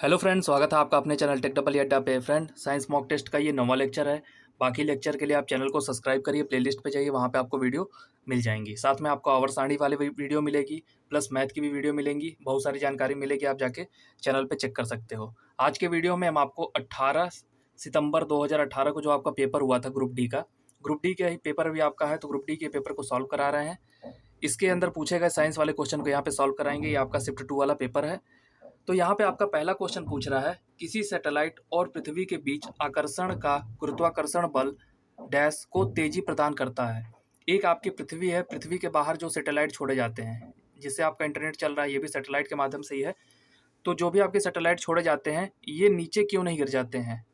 Hello friend, स्वागत है आपका अपने चैनल टेक डबल अड्डा पे। फ्रेंड, साइंस मॉक टेस्ट का ये 9वां लेक्चर है। बाकी लेक्चर के लिए आप चैनल को सब्सक्राइब करिए, प्लेलिस्ट पे जाइए, वहाँ पे आपको वीडियो मिल जाएंगी। साथ में आपको आवर सारणी वाली वीडियो मिलेगी, प्लस मैथ की भी वीडियो मिलेंगी। बहुत सारी जानकारी मिलेगी, आप जाके चैनल पे चेक कर सकते हो। आज के वीडियो में हम आपको 18 सितंबर 2018 को जो आपका पेपर हुआ था ग्रुप डी का ही पेपर भी आपका है, तो ग्रुप डी के पेपर को सॉल्व करा रहे हैं। इसके अंदर पूछे गए साइंस वाले क्वेश्चन को यहाँ पे सॉल्व कराएंगे। ये आपका शिफ्ट 2 वाला पेपर है। तो यहाँ पे आपका पहला क्वेश्चन पूछ रहा है, किसी सैटेलाइट और पृथ्वी के बीच आकर्षण का गुरुत्वाकर्षण बल डैश को तेजी प्रदान करता है। एक आपकी पृथ्वी है, पृथ्वी के बाहर जो सैटेलाइट छोड़े जाते हैं, जिससे आपका इंटरनेट चल रहा है, ये भी सैटेलाइट के माध्यम से ही है। तो जो भी आपके सैटेलाइट छोड़े जाते हैं, ये नीचे क्यों नहीं गिर जाते हैं,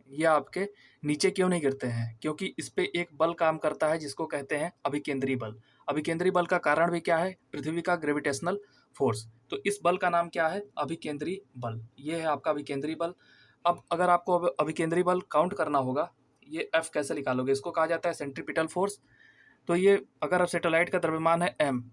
ये आपके नीचे क्यों नहीं गिरते हैं? क्योंकि इस पे एक बल काम करता है जिसको कहते हैं अभिकेंद्री बल। अभिकेंद्री बल का कारण भी क्या है? पृथ्वी का ग्रेविटेशनल फोर्स। तो इस बल का नाम क्या है? अभिकेंद्री बल। ये है आपका अभिकेंद्री बल। अब अगर आपको अभिकेंद्री बल काउंट करना होगा, ये एफ कैसे निकालोगे? इसको कहा जाता है सेंट्रीपिटल फोर्स। तो ये अगर सैटेलाइट का द्रव्यमान है एम,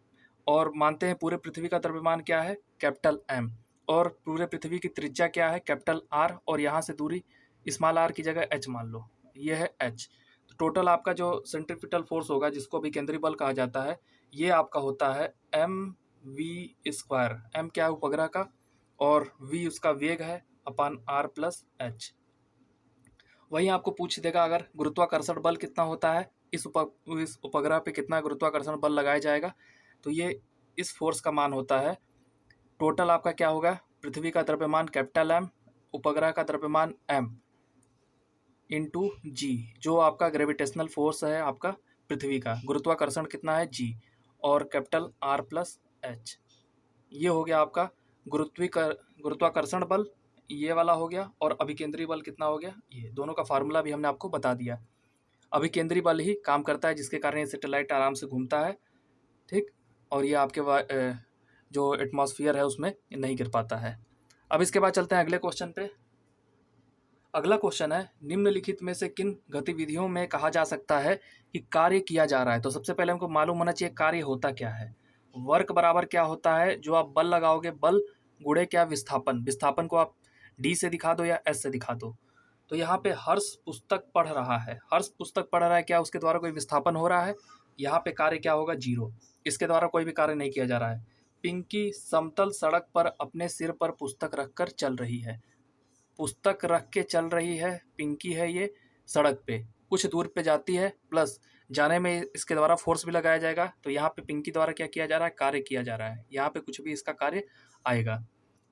और मानते हैं पूरे पृथ्वी का द्रव्यमान क्या है? Capital M. और पूरे पृथ्वी की त्रिज्या क्या है? Capital R. और यहाँ से दूरी स्मॉल आर की जगह एच मान लो, ये है एच। तो टोटल आपका जो सेंट्रीपिटल फोर्स होगा, जिसको भी केंद्रीय बल कहा जाता है, ये आपका होता है एम वी स्क्वायर। एम क्या है? उपग्रह का, और वी उसका वेग है, अपान आर प्लस एच। वहीं आपको पूछ देगा अगर गुरुत्वाकर्षण बल कितना होता है, इस उपग्रह पे कितना गुरुत्वाकर्षण बल लगाया जाएगा, तो ये इस फोर्स का मान होता है। टोटल आपका क्या होगा? पृथ्वी का द्रव्यमान कैपिटल एम, उपग्रह का द्रव्यमान एम, इंटू जी, जो आपका ग्रेविटेशनल फोर्स है आपका पृथ्वी का। गुरुत्वाकर्षण कितना है? जी, और कैपिटल आर प्लस एच। ये हो गया आपका गुरुत्वाकर्षण बल, ये वाला हो गया। और अभिकेंद्री बल कितना हो गया? ये दोनों का फार्मूला भी हमने आपको बता दिया। अभिकेंद्री बल ही काम करता है, जिसके कारण ये सैटेलाइट आराम से घूमता है, ठीक। और ये आपके जो एटमॉस्फेयर है उसमें नहीं गिर पाता है। अब इसके बाद चलते हैं अगले क्वेश्चन पे। अगला क्वेश्चन है, निम्नलिखित में से किन गतिविधियों में कहा जा सकता है कि कार्य किया जा रहा है? तो सबसे पहले हमको मालूम होना चाहिए कार्य होता क्या है। वर्क बराबर क्या होता है? जो आप बल लगाओगे, बल गुणे क्या? विस्थापन। विस्थापन को आप डी से दिखा दो या एस से दिखा दो। तो यहाँ पे हर्ष पुस्तक पढ़ रहा है, हर्ष पुस्तक पढ़ रहा है, क्या उसके द्वारा कोई विस्थापन हो रहा है? यहाँ पे कार्य क्या होगा? जीरो। इसके द्वारा कोई भी कार्य नहीं किया जा रहा है। पिंकी समतल सड़क पर अपने सिर पर पुस्तक रखकर चल रही है। पुस्तक रख के चल रही है, पिंकी है ये, सड़क पे कुछ दूर पे जाती है, प्लस जाने में इसके द्वारा फोर्स भी लगाया जाएगा। तो यहाँ पे पिंकी द्वारा क्या किया जा रहा है? कार्य किया जा रहा है। यहाँ पे कुछ भी इसका कार्य आएगा।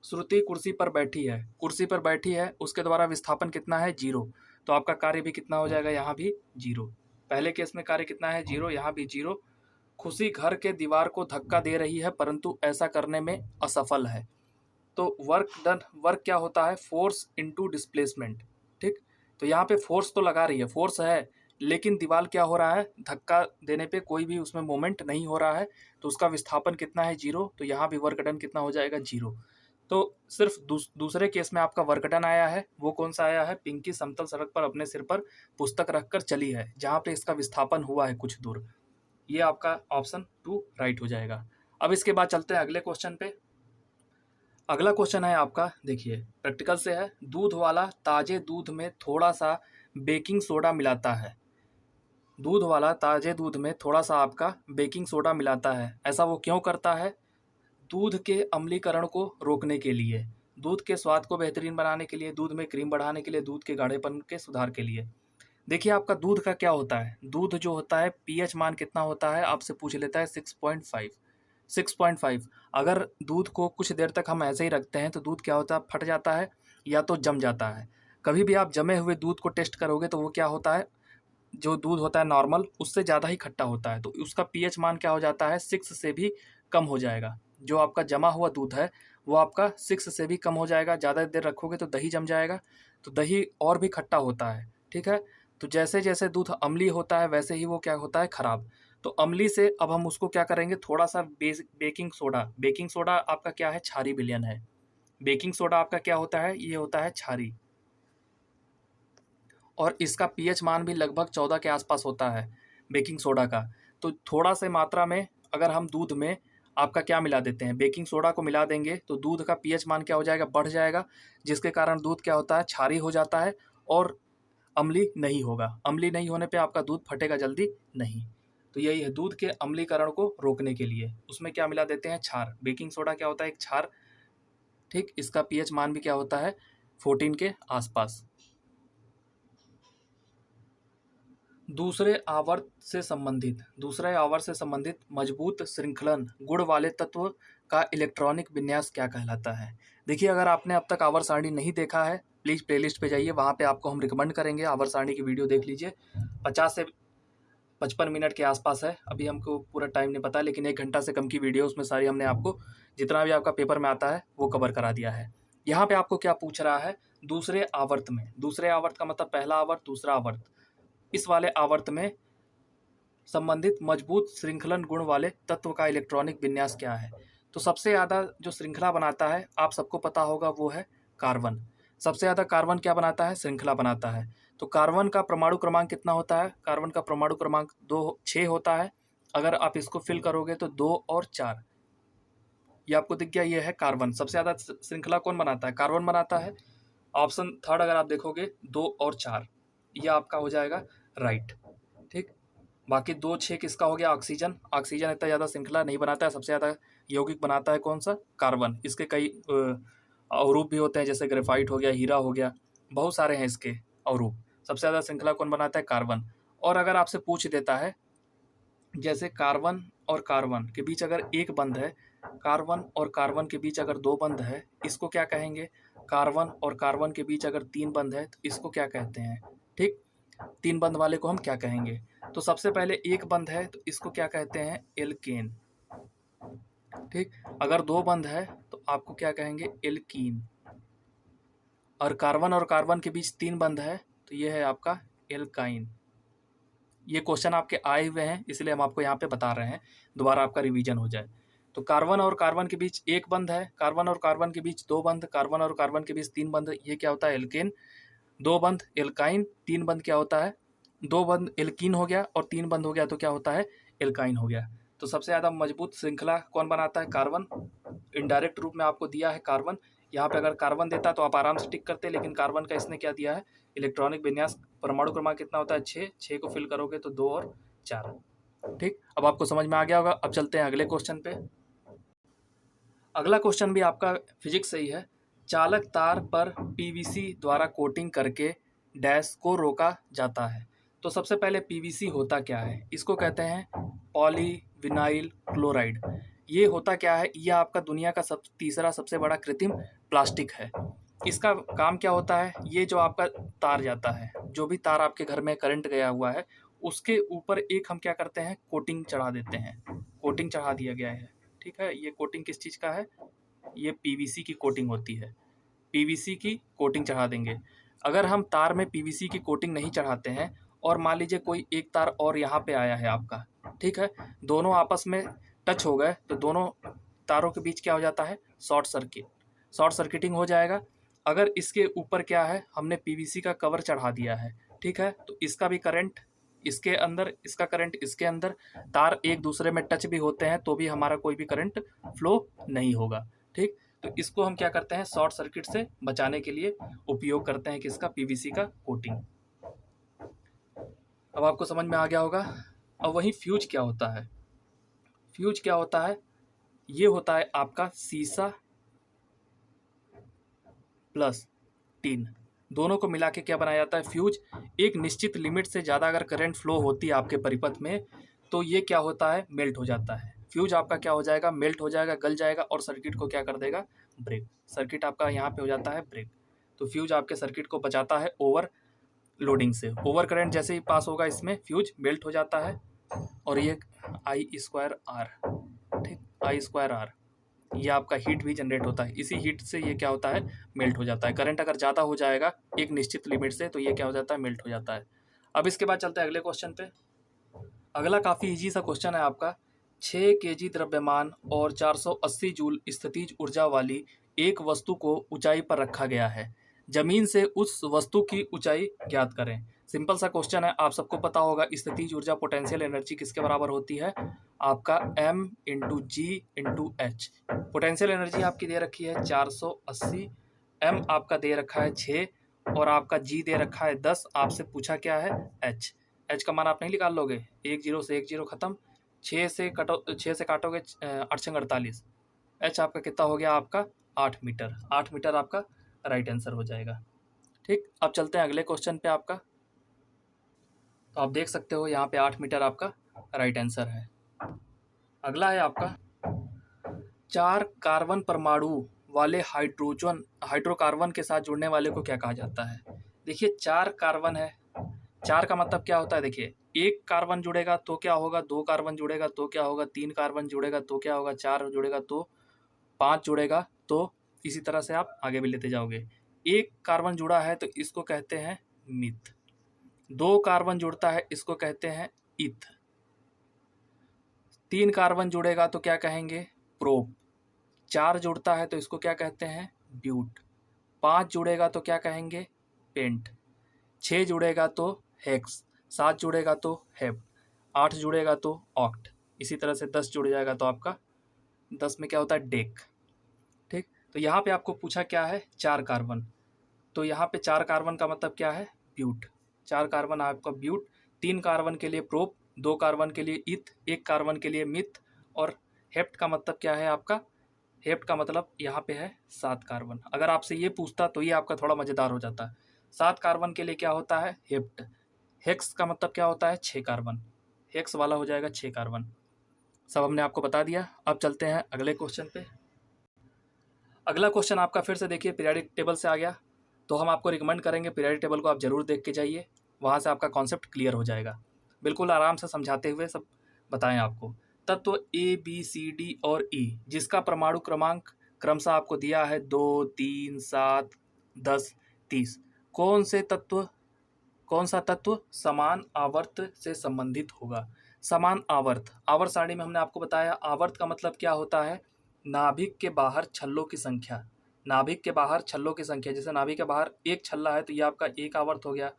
श्रुति कुर्सी पर बैठी है, कुर्सी पर बैठी है, उसके द्वारा विस्थापन कितना है? जीरो। तो आपका कार्य भी कितना हो जाएगा? यहाँ भी जीरो। पहले केस में कार्य कितना है? जीरो, यहाँ भी जीरो। खुशी घर के दीवार को धक्का दे रही है, परंतु ऐसा करने में असफल है। तो वर्क डन, वर्क क्या होता है? फोर्स इनटू डिस्प्लेसमेंट, ठीक। तो यहाँ पे फोर्स तो लगा रही है, फोर्स है, लेकिन दीवार क्या हो रहा है? धक्का देने पे कोई भी उसमें मोमेंट नहीं हो रहा है, तो उसका विस्थापन कितना है? जीरो। तो यहाँ भी वर्क डन कितना हो जाएगा? जीरो। तो सिर्फ दूसरे केस में आपका वर्क डन आया है, वो कौन सा आया है? पिंकी समतल सड़क पर अपने सिर पर पुस्तक रखकर चली है, जहाँ पे इसका विस्थापन हुआ है कुछ दूर। ये आपका ऑप्शन 2 राइट हो जाएगा। अब इसके बाद चलते हैं अगले क्वेश्चन पे। अगला क्वेश्चन है आपका, देखिए प्रैक्टिकल से है। दूध वाला ताजे दूध में थोड़ा सा बेकिंग सोडा मिलाता है। दूध वाला ताजे दूध में थोड़ा सा आपका बेकिंग सोडा मिलाता है, ऐसा वो क्यों करता है? दूध के अम्लीकरण को रोकने के लिए, दूध के स्वाद को बेहतरीन बनाने के लिए, दूध में क्रीम बढ़ाने के लिए, दूध के गाढ़ेपन के सुधार के लिए। देखिए आपका दूध का क्या होता है? दूध जो होता है, पीएच मान कितना होता है? आपसे पूछ लेता है 6.5। 6.5। अगर दूध को कुछ देर तक हम ऐसे ही रखते हैं तो दूध क्या होता है? फट जाता है या तो जम जाता है। कभी भी आप जमे हुए दूध को टेस्ट करोगे तो वो क्या होता है? जो दूध होता है नॉर्मल, उससे ज़्यादा ही खट्टा होता है। तो उसका पीएच मान क्या हो जाता है? 6 से भी कम हो जाएगा। जो आपका जमा हुआ दूध है वो आपका 6 से भी कम हो जाएगा। ज़्यादा देर रखोगे तो दही जम जाएगा, तो दही और भी खट्टा होता है, ठीक है। तो जैसे जैसे दूध अम्लीय होता है वैसे ही वो क्या होता है? खराब। तो अम्ली से अब हम उसको क्या करेंगे? थोड़ा सा बेकिंग सोडा। बेकिंग सोडा आपका क्या है? क्षारीय विलयन है। बेकिंग सोडा आपका क्या होता है? ये होता है क्षारीय, और इसका पीएच मान भी लगभग 14 के आसपास होता है बेकिंग सोडा का। तो थोड़ा से मात्रा में अगर हम दूध में आपका क्या मिला देते हैं, बेकिंग सोडा को मिला देंगे तो दूध का पीएच मान क्या हो जाएगा, बढ़ जाएगा, जिसके कारण दूध क्या होता है, क्षारीय हो जाता है और अम्लीय नहीं होगा। अम्लीय नहीं होने पे आपका दूध फटेगा जल्दी नहीं। तो यही है दूध के अम्लीकरण को रोकने के लिए उसमें क्या मिला देते हैं, क्षार। बेकिंग सोडा क्या होता है, एक क्षार। ठीक, इसका पीएच मान भी क्या होता है, 14 के आसपास। दूसरे आवर्त से संबंधित मजबूत श्रृंखलन गुण वाले तत्व का इलेक्ट्रॉनिक विन्यास क्या कहलाता है। देखिए, अगर आपने अब तक आवर्त सारणी नहीं देखा है, प्लीज़ प्लेलिस्ट पे जाइए, वहाँ पे आपको हम रिकमेंड करेंगे आवर्त सारणी की वीडियो देख लीजिए। 50 से 55 मिनट के आसपास है, अभी हमको पूरा टाइम नहीं पता, लेकिन 1 घंटा से कम की वीडियो, उसमें सारी हमने आपको जितना भी आपका पेपर में आता है वो कवर करा दिया है। यहाँ पे आपको क्या पूछ रहा है, दूसरे आवर्त में, दूसरे आवर्त का मतलब पहला आवर्त, दूसरा आवर्त, इस वाले आवर्त में संबंधित मजबूत श्रृंखलन गुण वाले तत्व का इलेक्ट्रॉनिक विन्यास क्या है। तो सबसे ज़्यादा जो श्रृंखला बनाता है, आप सबको पता होगा, वो है कार्बन। सबसे ज़्यादा कार्बन क्या बनाता है, श्रृंखला बनाता है। तो कार्बन का परमाणु क्रमांक कितना होता है, कार्बन का परमाणु क्रमांक 6 होता है। अगर आप इसको फिल करोगे तो 2 और 4, ये आपको दिख गया, ये है कार्बन। सबसे ज़्यादा श्रृंखला कौन बनाता है, कार्बन बनाता है। ऑप्शन थर्ड अगर आप देखोगे 2 और 4, यह आपका हो जाएगा राइट। ठीक, बाकी 2, 6 किसका हो गया, ऑक्सीजन। ऑक्सीजन इतना ज़्यादा श्रृंखला नहीं बनाता है, सबसे ज़्यादा यौगिक बनाता है कौन सा, कार्बन। इसके कई अवरूप भी होते हैं, जैसे ग्रेफाइट हो गया, हीरा हो गया, बहुत सारे हैं इसके अवरूप। सबसे ज़्यादा श्रृंखला कौन बनाता है, कार्बन। और अगर आपसे पूछ देता है, जैसे कार्बन और कार्बन के बीच अगर एक बंध है, कार्बन और कार्बन के बीच अगर 2 बंध है, इसको क्या कहेंगे। कार्बन और कार्बन के बीच अगर 3 बंध है तो इसको क्या कहते हैं। ठीक, 3 बंध वाले को हम क्या कहेंगे। तो सबसे पहले एक बंध है तो इसको क्या कहते हैं, एल्केन। ठीक, अगर 2 बंध है तो आपको क्या कहेंगे, एल्कीन। और कार्बन के बीच 3 बंध है तो ये है आपका एल्काइन। ये क्वेश्चन आपके आए हुए हैं, इसलिए हम आपको यहाँ पे बता रहे हैं, दोबारा आपका रिवीजन हो जाए। तो कार्बन और कार्बन के बीच एक बंध है, कार्बन और कार्बन के बीच 2 बंध, कार्बन और कार्बन के बीच 3 बंध, ये क्या होता है, एल्केन। 2 बंध एल्काइन, 3 बंध क्या होता है, 2 बंध एल्कीन हो गया और 3 बंध हो गया तो क्या होता है, एल्काइन हो गया। तो सबसे ज़्यादा मजबूत श्रृंखला कौन बनाता है, कार्बन। इनडायरेक्ट रूप में आपको दिया है कार्बन, यहाँ पे अगर कार्बन देता तो आप आराम से टिक करते, लेकिन कार्बन का इसने क्या दिया है, इलेक्ट्रॉनिक विन्यास, परमाणु क्रमांक कितना होता है, 6 को फिल करोगे तो 2 और 4। ठीक, अब आपको समझ में आ गया होगा। अब चलते हैं अगले क्वेश्चन पे। अगला क्वेश्चन भी आपका फिजिक्स से ही है। चालक तार पर पीवीसी द्वारा कोटिंग करके डैश को रोका जाता है। तो सबसे पहले पीवीसी होता क्या है, इसको कहते हैं पॉलीविनाइल क्लोराइड। ये होता क्या है, ये आपका दुनिया का तीसरा सबसे बड़ा कृत्रिम प्लास्टिक है। इसका काम क्या होता है, ये जो आपका तार जाता है, जो भी तार आपके घर में करंट गया हुआ है, उसके ऊपर एक हम क्या करते हैं, कोटिंग चढ़ा देते हैं। कोटिंग चढ़ा दिया गया है। ठीक है, ये कोटिंग किस चीज़ का है, ये पीवीसी की कोटिंग होती है। पीवीसी की कोटिंग चढ़ा देंगे। अगर हम तार में पीवीसी की कोटिंग नहीं चढ़ाते हैं और मान लीजिए कोई एक तार और यहाँ पे आया है आपका, ठीक है, दोनों आपस में टच हो गए तो दोनों तारों के बीच क्या हो जाता है, शॉर्ट सर्किटिंग हो जाएगा। अगर इसके ऊपर क्या है, हमने पीवीसी का कवर चढ़ा दिया है, ठीक है, तो इसका भी करंट इसके अंदर, इसका करंट इसके अंदर, तार एक दूसरे में टच भी होते हैं तो भी हमारा कोई भी करंट फ्लो नहीं होगा। ठीक, तो इसको हम क्या करते हैं, शॉर्ट सर्किट से बचाने के लिए उपयोग करते हैं किसका, पीवीसी का कोटिंग। अब आपको समझ में आ गया होगा। अब वही फ्यूज क्या होता है, फ्यूज क्या होता है, ये होता है आपका शीशा प्लस टीन, दोनों को मिला के क्या बनाया जाता है, फ्यूज। एक निश्चित लिमिट से ज़्यादा अगर करंट फ्लो होती है आपके परिपथ में तो ये क्या होता है, मेल्ट हो जाता है। फ्यूज आपका क्या हो जाएगा, मेल्ट हो जाएगा, गल जाएगा और सर्किट को क्या कर देगा, ब्रेक। सर्किट आपका यहाँ पे हो जाता है ब्रेक। तो फ्यूज आपके सर्किट को बचाता है ओवर लोडिंग से। ओवर करंट जैसे ही पास होगा इसमें फ्यूज मेल्ट हो जाता है और ये I²R, ठीक, I²R, ये आपका हीट भी जनरेट होता है। इसी हीट से ये क्या होता है, मेल्ट हो जाता है। करंट अगर ज़्यादा हो जाएगा एक निश्चित लिमिट से तो ये क्या हो जाता है, मेल्ट हो जाता है। अब इसके बाद चलते हैं अगले क्वेश्चन पे। अगला काफ़ी इजी सा क्वेश्चन है आपका। 6 kg द्रव्यमान और 480 जूल स्थितिज ऊर्जा वाली एक वस्तु को ऊंचाई पर रखा गया है। जमीन से उस वस्तु की ऊंचाई ज्ञात करें। सिंपल सा क्वेश्चन है, आप सबको पता होगा स्थितिज ऊर्जा पोटेंशियल एनर्जी किसके बराबर होती है, आपका m इंटू जी इंटू एच। पोटेंशियल एनर्जी आपकी दे रखी है 480, m आपका दे रखा है 6 और आपका g दे रखा है 10। आपसे पूछा क्या है, h का मान आप नहीं निकाल लोगे, 1 0 से 1 0 खत्म, 6 से काटोगे 8 48, h आपका कितना हो गया, आपका 8 मीटर। 8 मीटर आपका राइट आंसर हो जाएगा। ठीक, अब चलते हैं अगले क्वेश्चन पे आपका। तो आप देख सकते हो यहाँ पे 8 मीटर आपका राइट आंसर है। अगला है आपका 4 कार्बन परमाणु वाले हाइड्रोकार्बन के साथ जुड़ने वाले को क्या कहा जाता है। देखिए 4 कार्बन है, 4 का मतलब क्या होता है, देखिए 1 कार्बन जुड़ेगा तो क्या होगा, 2 कार्बन जुड़ेगा तो क्या होगा, 3 कार्बन जुड़ेगा तो क्या होगा, 4 जुड़ेगा तो 5 जुड़ेगा, तो इसी तरह से आप आगे भी लेते जाओगे। 1 कार्बन जुड़ा है तो इसको कहते हैं मिथ, 2 कार्बन जुड़ता है इसको कहते हैं इथ, 3 कार्बन जुड़ेगा तो क्या कहेंगे, प्रोप, 4 जुड़ता है तो इसको क्या कहते हैं, ब्यूट, 5 जुड़ेगा तो क्या कहेंगे, पेंट, 6 जुड़ेगा तो हेक्स, 7 जुड़ेगा तो हेप्ट, 8 जुड़ेगा तो ऑक्ट, इसी तरह से 10 जुड़ जाएगा तो आपका 10 में क्या होता है, डेक। ठीक, तो यहाँ पे आपको पूछा क्या है, 4 कार्बन, तो यहाँ पे 4 कार्बन का मतलब क्या है, ब्यूट, 4 कार्बन आपका ब्यूट, 3 कार्बन के लिए प्रोप, 2 कार्बन के लिए इथ, 1 कार्बन के लिए मिथ, और हेप्ट का मतलब क्या है आपका, हेप्ट का मतलब यहाँ पे है 7 कार्बन। अगर आपसे ये पूछता तो ये आपका थोड़ा मज़ेदार हो जाता। 7 कार्बन के लिए क्या होता है, हेप्ट, हेक्स का मतलब क्या होता है, 6 कार्बन, हेक्स वाला हो जाएगा 6 कार्बन। सब हमने आपको बता दिया। अब चलते हैं अगले क्वेश्चन पे। अगला क्वेश्चन आपका फिर से देखिए पीरियडिक टेबल से आ गया, तो हम आपको रिकमेंड करेंगे पीरियडिक टेबल को आप जरूर देख के जाइए, वहाँ से आपका कॉन्सेप्ट क्लियर हो जाएगा। बिल्कुल आराम से समझाते हुए सब बताएं आपको। तत्व ए बी सी डी और ई जिसका परमाणु क्रमांक क्रमशः आपको दिया है 2 3 7 10 30, कौन सा तत्व समान आवर्त से संबंधित होगा। समान आवर्त, आवर्त सारणी में हमने आपको बताया आवर्त का मतलब क्या होता है, नाभिक के बाहर छल्लों की संख्या, नाभिक के बाहर छल्लों की संख्या, जैसे नाभिक के बाहर 1 छल्ला है तो ये आपका 1 आवर्त हो गया,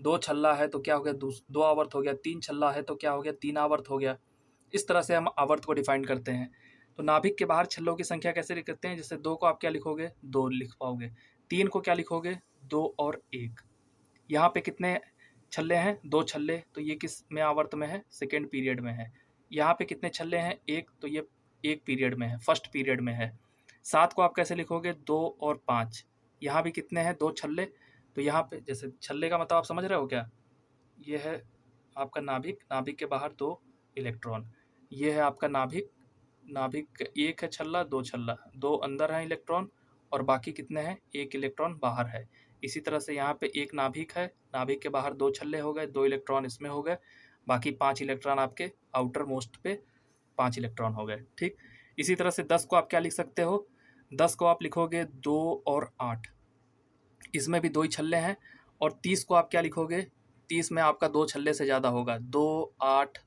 2 छल्ला है तो क्या हो गया, 2 आवर्त हो गया, 3 छल्ला है तो क्या हो गया, 3 आवर्त हो गया। इस तरह से हम आवर्त को डिफाइन करते हैं। तो नाभिक के बाहर छल्लों की संख्या कैसे लिखते हैं, जैसे 2 को आप क्या लिखोगे, 2 लिख पाओगे, 3 को क्या लिखोगे, 2 और 1। यहाँ पे कितने छल्ले हैं, 2 छल्ले, तो ये किस में आवर्त में है, सेकेंड पीरियड में है। यहाँ पे कितने छल्ले हैं, 1, तो ये 1 पीरियड में है, फर्स्ट पीरियड में है। 7 को आप कैसे लिखोगे, 2 और 5, यहाँ भी कितने हैं, 2 छल्ले, तो यहाँ पे जैसे छल्ले का मतलब आप समझ रहे हो क्या, ये है आपका नाभिक, नाभिक के बाहर 2 इलेक्ट्रॉन, ये है आपका नाभिक, नाभिक 1 है छल्ला, 2 छल्ला, 2 अंदर हैं इलेक्ट्रॉन और बाकी कितने हैं, 1 इलेक्ट्रॉन बाहर है। इसी तरह से यहाँ पे एक नाभिक है, नाभिक के बाहर 2 छल्ले हो गए, 2 इलेक्ट्रॉन इसमें हो गए, बाकी 5 इलेक्ट्रॉन आपके आउटर मोस्ट पे 5 इलेक्ट्रॉन हो गए। ठीक, इसी तरह से 10 को आप क्या लिख सकते हो, 10 को आप लिखोगे 2 और 8, इसमें भी 2 ही छल्ले हैं, और 30 को आप क्या लिखोगे, 30 में आपका 2 छल्ले से ज़्यादा होगा, 2 8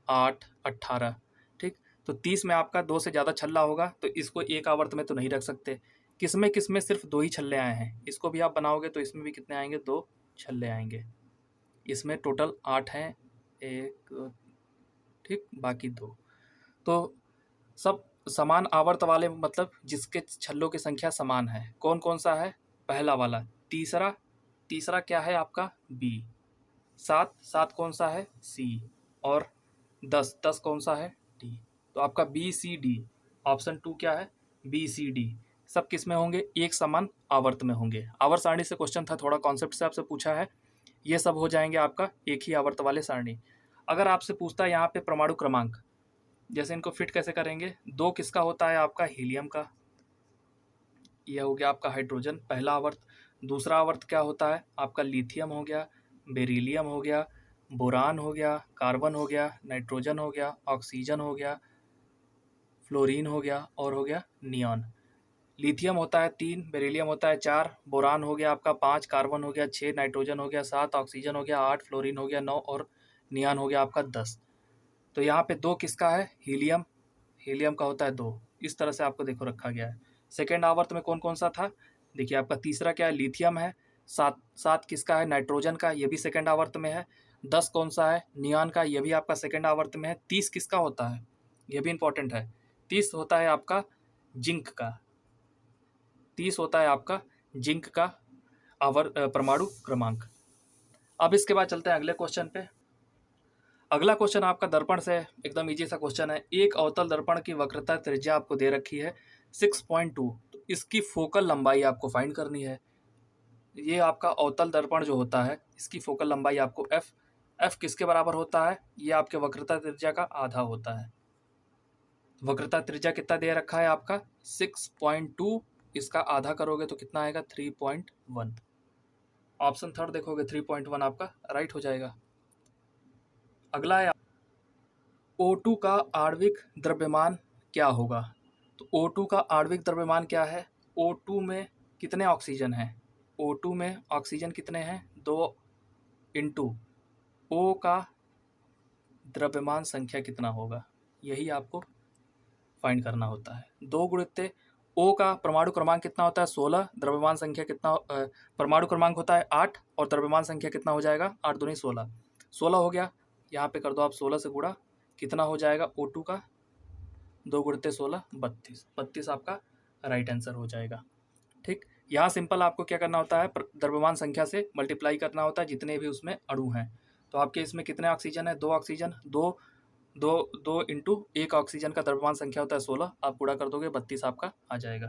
8 18। ठीक, तो 30 में आपका 2 से ज़्यादा छल्ला होगा तो इसको एक आवर्त में तो नहीं रख सकते। किसमें सिर्फ 2 ही छल्ले आए हैं, इसको भी आप बनाओगे तो इसमें भी कितने आएंगे, 2 छल्ले आएंगे। इसमें टोटल 8 हैं, 1 ठीक, बाकी 2, तो सब समान आवर्त वाले मतलब जिसके छल्लों की संख्या समान है। कौन कौन सा है, पहला वाला, तीसरा क्या है आपका, बी, 7 कौन सा है, सी, और 10 कौन सा है, डी। तो आपका बी सी डी, ऑप्शन 2 क्या है, बी सी डी, सब किस में होंगे, एक समान आवर्त में होंगे। आवर्त सारणी से क्वेश्चन था, थोड़ा कॉन्सेप्ट से आपसे पूछा है, ये सब हो जाएंगे आपका एक ही आवर्त वाले सारणी। अगर आपसे पूछता है यहाँ पे परमाणु क्रमांक, जैसे इनको फिट कैसे करेंगे, 2 किसका होता है आपका, हीलियम का, यह हो गया आपका हाइड्रोजन पहला आवर्त। दूसरा आवर्त क्या होता है आपका, लिथियम हो गया, बेरिलियम हो गया, बोरान हो गया, कार्बन हो गया, नाइट्रोजन हो गया, ऑक्सीजन हो गया, फ्लोरीन हो गया, और हो गया नियॉन। लिथियम होता है 3, बेरिलियम होता है 4, बोरान हो गया आपका 5, कार्बन हो गया 6, नाइट्रोजन हो गया 7, ऑक्सीजन हो गया 8, फ्लोरीन हो गया 9, और नियॉन हो गया आपका 10। तो यहाँ पे 2 किसका है, हीलियम का होता है 2। इस तरह से आपको देखो रखा गया है। सेकेंड आवर्त में कौन कौन सा था, देखिए आपका तीसरा क्या है, लिथियम है। 7 किसका है, नाइट्रोजन का, ये भी सेकेंड आवर्त में है। 10 कौन सा है, नियॉन का, ये भी आपका सेकेंड आवर्त में है। 30 किसका होता है, ये भी इंपॉर्टेंट है। 30 होता है आपका जिंक का। 30 होता है आपका जिंक का परमाणु क्रमांक। अब इसके बाद चलते हैं अगले क्वेश्चन पे। अगला क्वेश्चन आपका दर्पण से एकदम इजी सा क्वेश्चन है। एक अवतल दर्पण की वक्रता त्रिज्या आपको दे रखी है 6.2, तो इसकी फोकल लंबाई आपको फाइंड करनी है। ये आपका अवतल दर्पण जो होता है, इसकी फोकल लंबाई आपको एफ किसके बराबर होता है, ये आपके वक्रता त्रिज्या का आधा होता है। वक्रता त्रिज्या कितना दे रखा है आपका 6.2, इसका आधा करोगे तो कितना आएगा 3.1। ऑप्शन थर्ड देखोगे 3.1 आपका राइट हो जाएगा। अगला है O2 का आणविक द्रव्यमान क्या होगा। तो O2 का आणविक द्रव्यमान क्या है, O2 में कितने ऑक्सीजन हैं, O2 में ऑक्सीजन कितने हैं 2 इंटू O का द्रव्यमान संख्या कितना होगा, यही आपको फाइंड करना होता है। 2 गुणित O का परमाणु क्रमांक कितना होता है 16, द्रव्यमान संख्या कितना परमाणु क्रमांक होता है 8 और द्रव्यमान संख्या कितना हो जाएगा 8 दूनी 16, 16 हो गया। यहाँ पे कर दो आप 16 से गुणा, कितना हो जाएगा O2 का 2 गुणित 16 32, 32 आपका राइट आंसर हो जाएगा। ठीक, यहाँ सिंपल आपको क्या करना होता है, द्रव्यमान संख्या से मल्टीप्लाई करना होता है जितने भी उसमें अणु हैं। तो आपके इसमें कितने ऑक्सीजन है, 2 ऑक्सीजन, दो इंटू 1 ऑक्सीजन का द्रव्यमान संख्या होता है 16, आप पूरा कर दोगे 32 आपका आ जाएगा।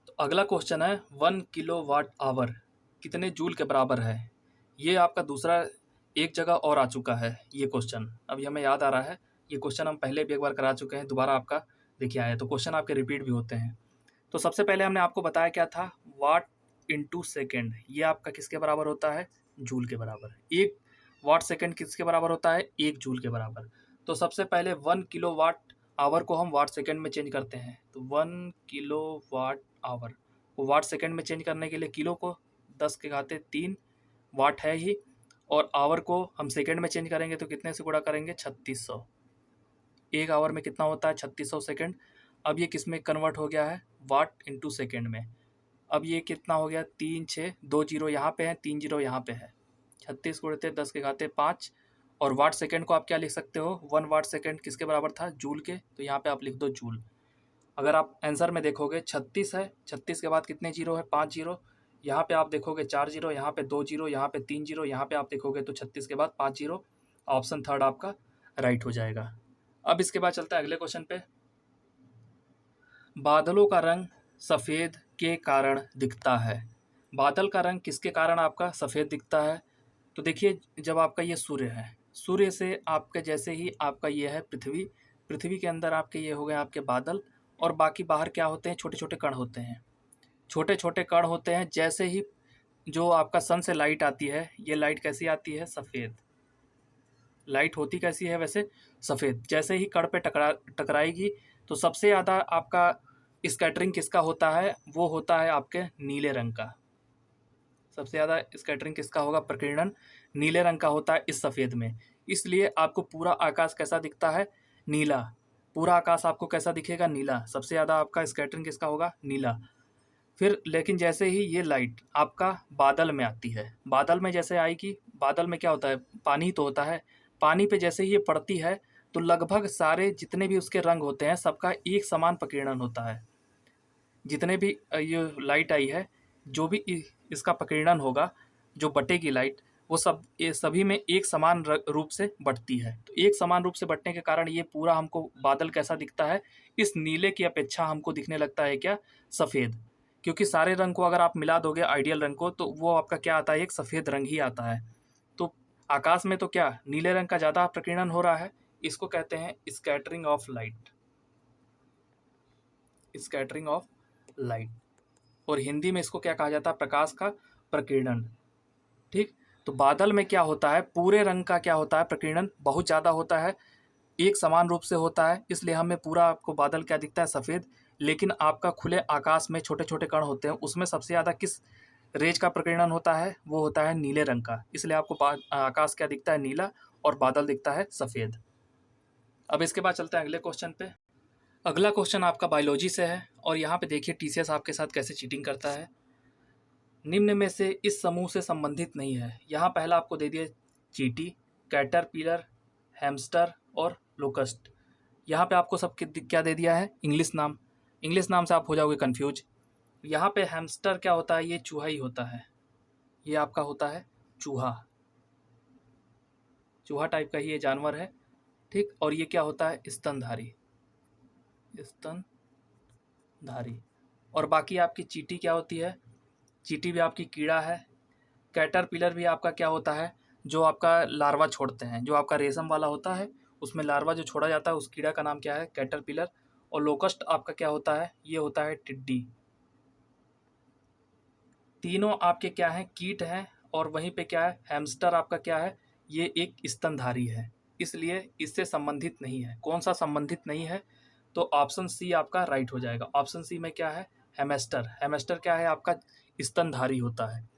तो अगला क्वेश्चन है 1 किलोवाट आवर कितने जूल के बराबर है। ये आपका दूसरा एक जगह और आ चुका है ये क्वेश्चन, अभी हमें याद आ रहा है। ये क्वेश्चन हम पहले भी एक बार करा चुके हैं, दोबारा आपका देखिए आया, तो क्वेश्चन आपके रिपीट भी होते हैं। तो सबसे पहले हमने आपको बताया क्या था, वाट इंटू सेकेंड, ये आपका किसके बराबर होता है, जूल के बराबर। 1 वाट सेकेंड किसके बराबर होता है, 1 जूल के बराबर। तो सबसे पहले 1 किलो वाट आवर को हम वाट सेकेंड में चेंज करते हैं, तो 1 किलो वाट आवर वो वाट सेकेंड में चेंज करने के लिए किलो को 10 के घाते 3 वाट है ही, और आवर को हम सेकेंड में चेंज करेंगे तो कितने से गुणा करेंगे 3600। 1 आवर में कितना होता है 3600 सेकेंड। अब ये किस में कन्वर्ट हो गया है, वाट इंटू सेकेंड में। अब ये कितना हो गया 3 6 2 जीरो यहाँ पे है, 3 जीरो यहाँ पे है, 36 गुणित 10 के घाते 5। और वाट सेकेंड को आप क्या लिख सकते हो, 1 वाट सेकेंड किसके बराबर था, जूल के, तो यहाँ पे आप लिख दो जूल। अगर आप आंसर में देखोगे 36 है, 36 के बाद कितने जीरो है 5 जीरो, यहाँ पे आप देखोगे 4 जीरो, यहाँ पे 2 जीरो, यहाँ पे 3 जीरो, यहाँ पे आप देखोगे तो 36 के बाद 5 जीरो, ऑप्शन थर्ड आपका राइट हो जाएगा। अब इसके बाद चलता है अगले क्वेश्चन पे। बादलों का रंग सफ़ेद के कारण दिखता है। बादल का रंग किसके कारण आपका सफ़ेद दिखता है, तो देखिए जब आपका ये सूर्य है, सूर्य से आपके जैसे ही आपका ये है पृथ्वी, पृथ्वी के अंदर आपके ये हो गए आपके बादल, और बाकी बाहर क्या होते हैं, छोटे छोटे कण होते हैं, छोटे छोटे कण होते हैं। जैसे ही जो आपका सन से लाइट आती है, ये लाइट कैसी आती है, सफ़ेद लाइट होती कैसी है वैसे, सफ़ेद। जैसे ही कण पे टकराएगी तो सबसे ज़्यादा आपका स्कैटरिंग किसका होता है, वो होता है आपके नीले रंग का। सबसे ज़्यादा स्कैटरिंग किसका होगा, प्रकीर्णन नीले रंग का होता है इस सफ़ेद में। इसलिए आपको पूरा आकाश कैसा दिखता है, नीला। पूरा आकाश आपको कैसा दिखेगा, नीला। सबसे ज़्यादा आपका स्कैटरिंग किसका होगा, नीला। फिर लेकिन जैसे ही ये लाइट आपका बादल में आती है, बादल में जैसे आएगी, बादल में क्या होता है, पानी तो होता है, पानी पे जैसे ही ये पड़ती है तो लगभग सारे जितने भी उसके रंग होते हैं सबका एक समान प्रकीर्णन होता है। जितने भी ये लाइट आई है, जो भी इसका प्रकीर्णन होगा, जो बटेगी लाइट, वो सब ये सभी में एक समान रूप से बटती है। तो एक समान रूप से बटने के कारण ये पूरा हमको बादल कैसा दिखता है, इस नीले की अपेक्षा हमको दिखने लगता है क्या, सफ़ेद। क्योंकि सारे रंग को अगर आप मिला दोगे आइडियल रंग को, तो वो आपका क्या आता है, एक सफ़ेद रंग ही आता है। तो आकाश में तो क्या नीले रंग का ज़्यादा प्रकीर्णन हो रहा है, इसको कहते हैं scattering of light, scattering of light. और हिंदी में इसको क्या कहा जाता है, प्रकाश का प्रकीर्णन। ठीक, तो बादल में क्या होता है, पूरे रंग का क्या होता है, प्रकीर्णन बहुत ज़्यादा होता है, एक समान रूप से होता है, इसलिए हमें पूरा आपको बादल क्या दिखता है, सफ़ेद। लेकिन आपका खुले आकाश में छोटे छोटे कण होते हैं, उसमें सबसे ज़्यादा किस रेज का प्रकीर्णन होता है, वो होता है नीले रंग का। इसलिए आपको आकाश क्या दिखता है, नीला, और बादल दिखता है सफ़ेद। अब इसके बाद चलते हैं अगले क्वेश्चन पे। अगला क्वेश्चन आपका बायोलॉजी से है और यहाँ पे देखिए टीसीएस आपके साथ कैसे चीटिंग करता है। निम्न में से इस समूह से संबंधित नहीं है। यहाँ पहला आपको दे दिया चींटी, कैटरपिलर, हैमस्टर और लोकस्ट। यहाँ पे आपको सब क्या दे दिया है, इंग्लिश नाम। इंग्लिश नाम से आप हो जाओगे कन्फ्यूज। यहाँ पे हैमस्टर क्या होता है, ये चूहा ही होता है। ये आपका होता है चूहा, चूहा टाइप का ही ये जानवर है, ठीक। और ये क्या होता है, स्तनधारी, स्तनधारी। और बाकी आपकी चींटी क्या होती है, चींटी भी आपकी कीड़ा है। कैटरपिलर भी आपका क्या होता है, जो आपका लार्वा छोड़ते हैं, जो आपका रेशम वाला होता है उसमें लार्वा जो छोड़ा जाता है उस कीड़ा का नाम क्या है, कैटरपिलर। और लोकस्ट आपका क्या होता है, ये होता है टिड्डी। तीनों आपके क्या हैं, कीट हैं। और वहीं पे क्या है, हैमस्टर आपका क्या है, ये एक स्तनधारी है, इसलिए इससे संबंधित नहीं है। कौन सा संबंधित नहीं है, तो ऑप्शन सी आपका राइट हो जाएगा। ऑप्शन सी में क्या है, हैमस्टर। हैमस्टर क्या है, आपका स्तनधारी होता है।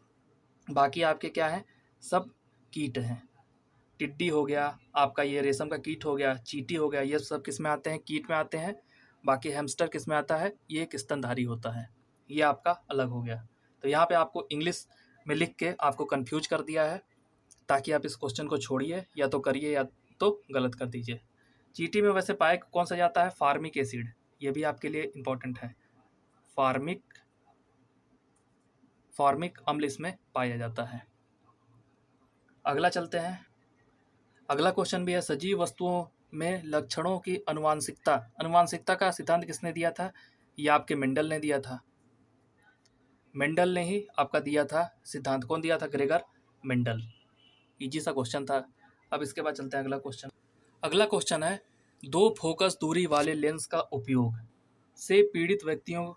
बाकी आपके क्या है, सब कीट हैं। टिड्डी हो गया आपका, ये रेशम का कीट हो गया, चींटी हो गया, ये सब किस में आते हैं, कीट में आते हैं। बाकी हैमस्टर किस में आता है, ये एक स्तनधारी होता है। ये आपका अलग हो गया। तो यहाँ पे आपको इंग्लिश में लिख के आपको कंफ्यूज कर दिया है, ताकि आप इस क्वेश्चन को छोड़िए, या तो करिए या तो गलत कर दीजिए। चींटी में वैसे पाया कौन सा जाता है, फार्मिक एसिड। ये भी आपके लिए इंपॉर्टेंट है, फार्मिक अम्ल इसमें पाया जाता है। अगला चलते हैं। अगला क्वेश्चन भी है, सजीव वस्तुओं में लक्षणों की अनुवांशिकता। अनुवांशिकता का सिद्धांत किसने दिया था, ये आपके मेंडल ने दिया था। मेंडल ने ही आपका दिया था सिद्धांत। कौन दिया था, ग्रेगर मेंडल। इजी सा क्वेश्चन था। अब इसके बाद चलते हैं अगला क्वेश्चन। अगला क्वेश्चन है, दो फोकस दूरी वाले लेंस का उपयोग से पीड़ित व्यक्तियों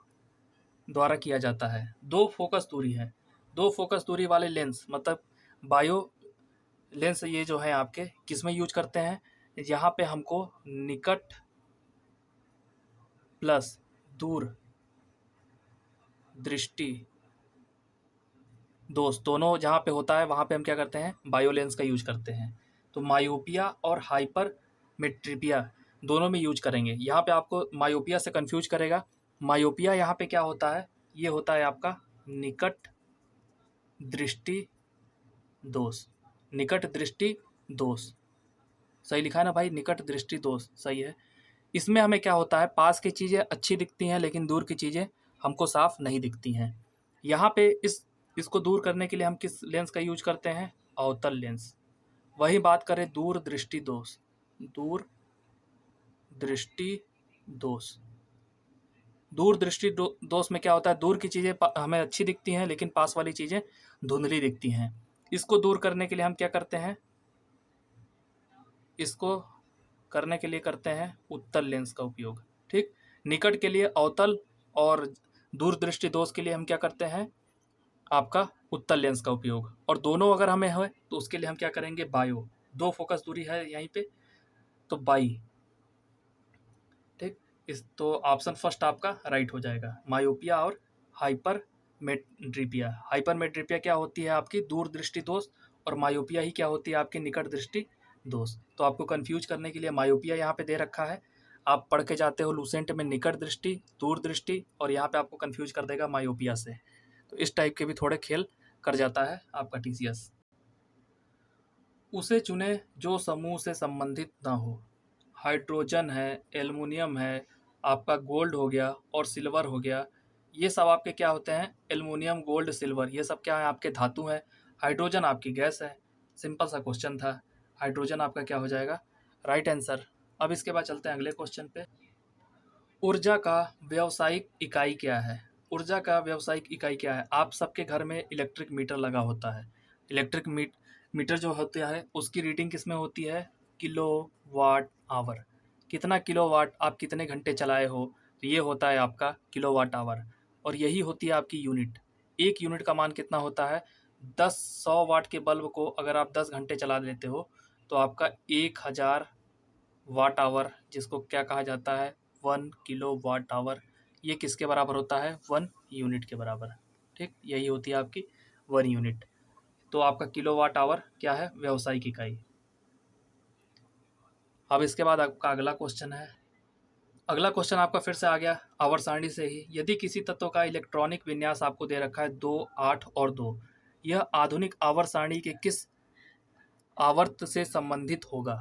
द्वारा किया जाता है। दो फोकस दूरी है, दो फोकस दूरी वाले लेंस मतलब बायो लेंस, ये जो है आपके किस में यूज करते हैं, यहाँ पे हमको निकट प्लस दूर दृष्टि दोष दोनों जहाँ पे होता है वहाँ पे हम क्या करते हैं, बायो लेंस का यूज करते हैं। तो मायोपिया और हाइपर मेट्रिपिया दोनों में यूज करेंगे। यहाँ पे आपको मायोपिया से कंफ्यूज करेगा। मायोपिया यहाँ पे क्या होता है, ये होता है आपका निकट दृष्टि दोष। निकट दृष्टि दोष सही लिखा है ना भाई, निकट दृष्टि दोष सही है। इसमें हमें क्या होता है, पास की चीज़ें अच्छी दिखती हैं लेकिन दूर की चीज़ें हमको साफ नहीं दिखती हैं। यहाँ पे इसको दूर करने के लिए हम किस लेंस का यूज करते हैं, अवतल लेंस। वही बात करें दूर दृष्टि दोष, दूर दृष्टि दोष। दूर दृष्टि दोष में क्या होता है, दूर की चीज़ें हमें अच्छी दिखती हैं लेकिन पास वाली चीज़ें धुंधली दिखती हैं। इसको दूर करने के लिए हम क्या करते हैं, इसको करने के लिए करते हैं उत्तल लेंस का उपयोग, ठीक। निकट के लिए अवतल और दूर दृष्टि दोष के लिए हम क्या करते हैं, आपका उत्तल लेंस का उपयोग। और दोनों अगर हमें है तो उसके लिए हम क्या करेंगे, बायो। दो फोकस दूरी है यहीं पे तो बाई, ठीक। इस तो ऑप्शन फर्स्ट आपका राइट हो जाएगा, मायोपिया और हाइपर मेट्रिपिया। हाइपर मेट्रिपिया क्या होती है, आपकी दूर दृष्टि दोष। और मायोपिया ही क्या होती है, आपकी निकट दृष्टि दोष। तो आपको कंफ्यूज करने के लिए मायोपिया यहाँ पे दे रखा है। आप पढ़ के जाते हो लूसेंट में निकट दृष्टि, दूर दृष्टि, और यहाँ पे आपको कंफ्यूज कर देगा मायोपिया से। तो इस टाइप के भी थोड़े खेल कर जाता है आपका टीसीएस। उसे चुने जो समूह से संबंधित ना हो। हाइड्रोजन है, एल्युमिनियम है, आपका गोल्ड हो गया और सिल्वर हो गया। ये सब आपके क्या होते हैं, एल्युमिनियम, गोल्ड, सिल्वर, ये सब क्या है, आपके धातु हैं। हाइड्रोजन आपकी गैस है। सिंपल सा क्वेश्चन था। हाइड्रोजन आपका क्या हो जाएगा, राइट आंसर। अब इसके बाद चलते हैं अगले क्वेश्चन पे। ऊर्जा का व्यावसायिक इकाई क्या है। ऊर्जा का व्यावसायिक इकाई क्या है, आप सबके घर में इलेक्ट्रिक मीटर लगा होता है। इलेक्ट्रिक मीटर जो होता है उसकी रीडिंग किस में होती है, किलो वाट आवर। कितना किलो वाट आप कितने घंटे चलाए हो, तो ये होता है आपका किलो वाट आवर। और यही होती है आपकी यूनिट। एक यूनिट का मान कितना होता है, 100 वाट के बल्ब को अगर आप 10 घंटे चला लेते हो तो आपका 1000 वाट आवर, जिसको क्या कहा जाता है, 1 किलो वाट आवर, ये किसके बराबर होता है, 1 यूनिट के बराबर, ठीक। यही होती है आपकी 1 यूनिट। तो आपका किलो वाट आवर क्या है, व्यावसायिक इकाई। अब इसके बाद आपका अगला क्वेश्चन है, अगला क्वेश्चन आपका फिर से आ गया आवर्त सारणी से ही। यदि किसी तत्व का इलेक्ट्रॉनिक विन्यास आपको दे रखा है 2, 8 और 2, यह आधुनिक आवर्त सारणी के किस आवर्त से संबंधित होगा?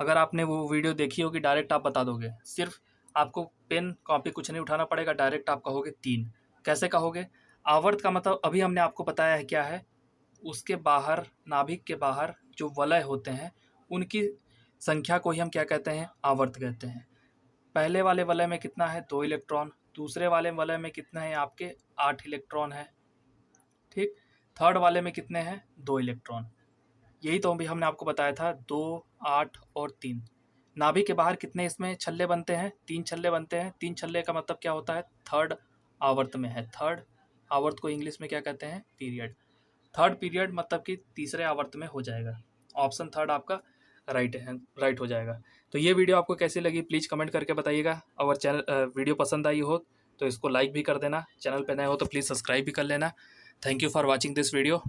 अगर आपने वो वीडियो देखी होगी डायरेक्ट आप बता दोगे। सिर्फ आपको पेन कॉपी कुछ नहीं उठाना पड़ेगा, डायरेक्ट आप कहोगे 3। कैसे कहोगे? आवर्त का मतलब अभी हमने आपको बताया है क्या है। उसके बाहर, नाभिक के बाहर जो वलय होते हैं उनकी संख्या को ही हम क्या कहते हैं? आवर्त कहते हैं। पहले वाले वलय में कितना है? 2 इलेक्ट्रॉन। दूसरे वाले वलय में कितने हैं आपके? 8 इलेक्ट्रॉन है। ठीक। थर्ड वाले में कितने हैं? 2 इलेक्ट्रॉन। यही तो अभी हमने आपको बताया था, 2, 8 और 3। नाभि के बाहर कितने इसमें छल्ले बनते हैं? 3 छल्ले बनते हैं। 3 छल्ले का मतलब क्या होता है? थर्ड आवर्त में है। थर्ड आवर्त को इंग्लिश में क्या कहते हैं? पीरियड। थर्ड पीरियड मतलब कि तीसरे आवर्त में हो जाएगा। ऑप्शन थर्ड आपका राइट हो जाएगा। तो ये वीडियो आपको कैसी लगी प्लीज़ कमेंट करके बताइएगा। अगर वीडियो पसंद आई हो तो इसको लाइक भी कर देना। चैनल पे नए हो तो प्लीज़ सब्सक्राइब भी कर लेना। Thank you for watching this video.